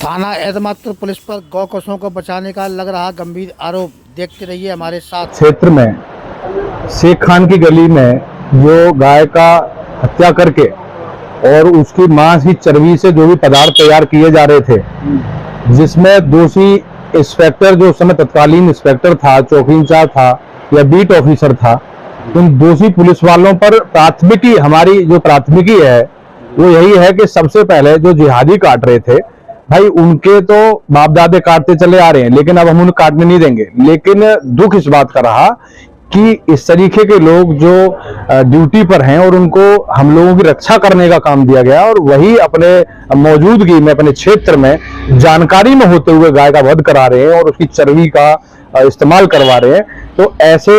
थाना एतमादपुर पुलिस पर गौ कौसों को बचाने का लग रहा गंभीर आरोप। देखते रहिए हमारे साथ। क्षेत्र में शेख खान की गली में जो गाय का हत्या करके और उसकी मांस की चर्बी से जो भी पदार्थ तैयार किए जा रहे थे, जिसमें दोषी इंस्पेक्टर जो उस समय तत्कालीन इंस्पेक्टर था, चौकी इंचार्ज था या बीट ऑफिसर था, उन दोषी पुलिस वालों पर प्राथमिकी, हमारी जो प्राथमिकी है वो यही है कि सबसे पहले जो जिहादी काट रहे थे भाई, उनके तो बाप दादे काटते चले आ रहे हैं, लेकिन अब हम उन्हें काटने नहीं देंगे। लेकिन दुख इस बात का रहा कि इस तरीके के लोग जो ड्यूटी पर हैं और उनको हम लोगों की रक्षा करने का काम दिया गया, और वही अपने मौजूदगी में अपने क्षेत्र में जानकारी में होते हुए गाय का वध करा रहे हैं और उसकी चर्बी का इस्तेमाल करवा रहे हैं, तो ऐसे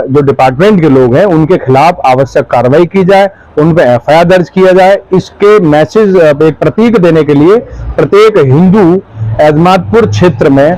जो डिपार्टमेंट के लोग हैं उनके खिलाफ आवश्यक कार्रवाई की जाए, उन पर एफआईआर दर्ज किया जाए। इसके मैसेज एक प्रतीक देने के लिए प्रत्येक हिंदू एतमादपुर क्षेत्र में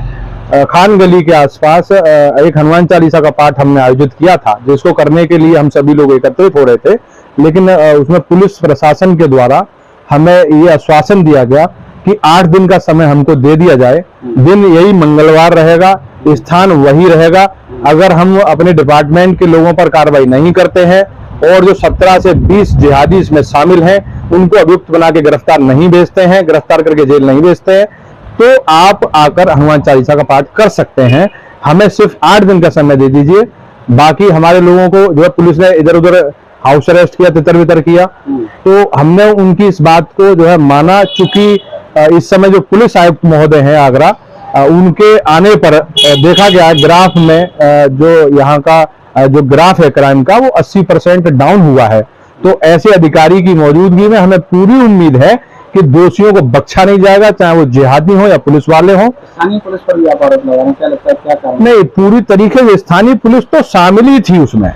खान गली के आसपास एक हनुमान चालीसा का पाठ हमने आयोजित किया था, जिसको करने के लिए हम सभी लोग एकत्रित हो रहे थे। लेकिन उसमें पुलिस प्रशासन के द्वारा हमें ये आश्वासन दिया गया कि 8 दिन का समय हमको दे दिया जाए। दिन यही मंगलवार रहेगा, स्थान वही रहेगा। अगर हम अपने डिपार्टमेंट के लोगों पर कार्रवाई नहीं करते हैं और जो 17 से 20 जिहादी इसमें शामिल हैं उनको अभियुक्त बना के गिरफ्तार नहीं भेजते हैं, गिरफ्तार करके जेल नहीं भेजते हैं, तो आप आकर हनुमान चालीसा का पाठ कर सकते हैं। हमें सिर्फ 8 दिन का समय दे दीजिए। बाकी हमारे लोगों को जो है पुलिस ने इधर उधर हाउस अरेस्ट किया, तितर बितर किया, तो हमने उनकी इस बात को जो है माना। चूंकि इस समय जो पुलिस आयुक्त महोदय हैं आगरा, उनके आने पर देखा गया ग्राफ में जो यहाँ का जो ग्राफ है क्राइम का, वो 80% डाउन हुआ है। तो ऐसे अधिकारी की मौजूदगी में हमें पूरी उम्मीद है कि दोषियों को बख्शा नहीं जाएगा, चाहे वो जिहादी हो या पुलिस वाले हो। स्थानीय पुलिस पर भी आप आरोप लगा रहे हैं, क्या लगता है क्या कारण? नहीं, पूरी तरीके से स्थानीय पुलिस तो शामिल ही थी उसमें।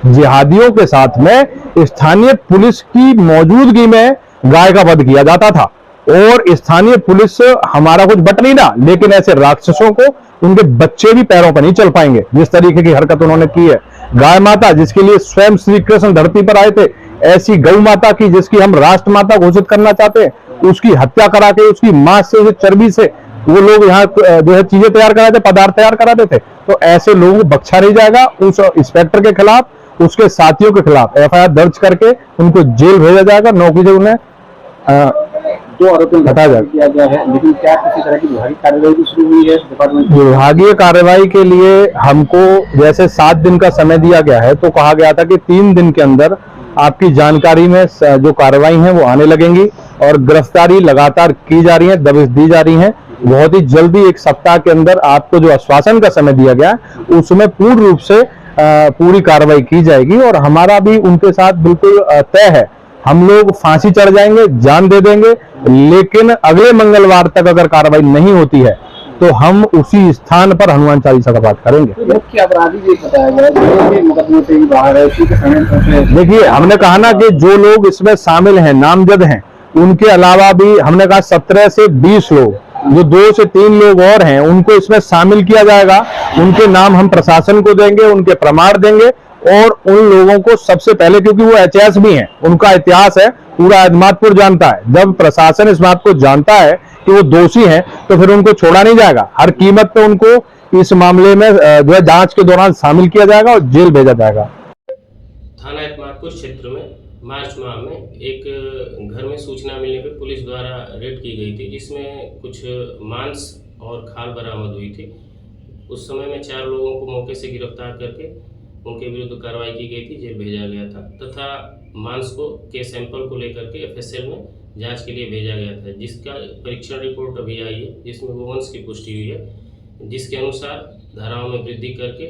जिहादियों के साथ में स्थानीय पुलिस की मौजूदगी में गाय का वध किया जाता था, और स्थानीय पुलिस हमारा कुछ बट नहीं ना, लेकिन ऐसे राक्षसों को उनके बच्चे भी पैरों पर नहीं चल पाएंगे जिस तरीके की हरकत उन्होंने की है। गाय माता जिसके लिए स्वयं श्री कृष्ण धरती पर आए थे, ऐसी गौ माता की जिसकी हम राष्ट्र माता घोषित करना चाहते हैं, उसकी हत्या करा के उसकी मांस से, चर्बी से वो लोग यहाँ जो है चीजें तैयार कराते, पदार्थ तैयार कराते थे। तो ऐसे लोगों को बख्शा नहीं जाएगा। उस इंस्पेक्टर के खिलाफ, उसके साथियों के खिलाफ एफआईआर दर्ज करके उनको जेल भेजा जाएगा, नौकरी से उन्हें 2 आरोपियों को हटाया किया गया है। लेकिन क्या किसी तरह की विभागीय कार्रवाई भी शुरू हुई है डिपार्टमेंट? विभागीय कार्रवाई के लिए हमको जैसे 7 दिन का समय दिया गया है, तो कहा गया था कि 3 दिन के अंदर आपकी जानकारी में जो कार्रवाई है वो आने लगेंगी, और गिरफ्तारी लगातार की जा रही है, दबिश दी जा रही है। बहुत ही जल्दी 1 सप्ताह के अंदर आपको जो आश्वासन का समय दिया गया उसमें पूर्ण रूप से पूरी कार्रवाई की जाएगी, और हमारा भी उनके साथ बिल्कुल तय है। हम लोग फांसी चढ़ जाएंगे, जान दे देंगे, लेकिन अगले मंगलवार तक अगर कार्रवाई नहीं होती है तो हम उसी स्थान पर हनुमान चालीसा का पाठ करेंगे। मुख्य अपराधी भी बताया गया है, जो मुकदमे से ही बाहर है, उसी के समय देखिए, हमने कहा ना कि जो लोग इसमें शामिल हैं, नामजद हैं, उनके अलावा भी हमने कहा 17 से 20 लोग, जो 2 से 3 लोग और हैं, उनको इसमें शामिल किया जाएगा। उनके नाम हम प्रशासन को देंगे, उनके प्रमाण देंगे, और उन लोगों को सबसे पहले, क्योंकि वो इतिहास भी हैं, उनका इतिहास है, पूरा एतमादपुर जानता है। जब प्रशासन इस बात को जानता है कि वो दोषी हैं, तो फिर उनको छोड़ा नहीं जाएगा। हर कीमत पे उनको इस मामले में जो है जांच के दौरान शामिल किया जाएगा और जेल भेजा जाएगा। थाना एतमादपुर क्षेत्र में मार्च माह में एक घर में सूचना मिलने पर पुलिस द्वारा रेड की गई थी, जिसमें कुछ मांस और खाल बरामद हुई थी। उस समय में 4 लोगों को मौके से गिरफ्तार करके उनके विरुद्ध कार्रवाई की गई थी, जेल भेजा गया था, तथा मांस के सैंपल को लेकर के एफएसएल में जांच के लिए भेजा गया था, जिसका परीक्षण रिपोर्ट अभी आई है, जिसमें गोवंश की पुष्टि हुई है, जिसके अनुसार धाराओं में वृद्धि करके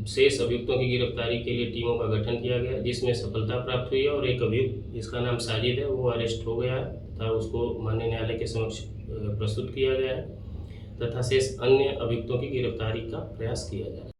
शेष अभियुक्तों की गिरफ्तारी के लिए टीमों का गठन किया गया, जिसमें सफलता प्राप्त हुई है, और एक अभियुक्त जिसका नाम साजिद है वो अरेस्ट हो गया है तथा उसको माननीय न्यायालय के समक्ष प्रस्तुत किया गया है, तथा शेष अन्य अभियुक्तों की गिरफ्तारी का प्रयास किया जाए।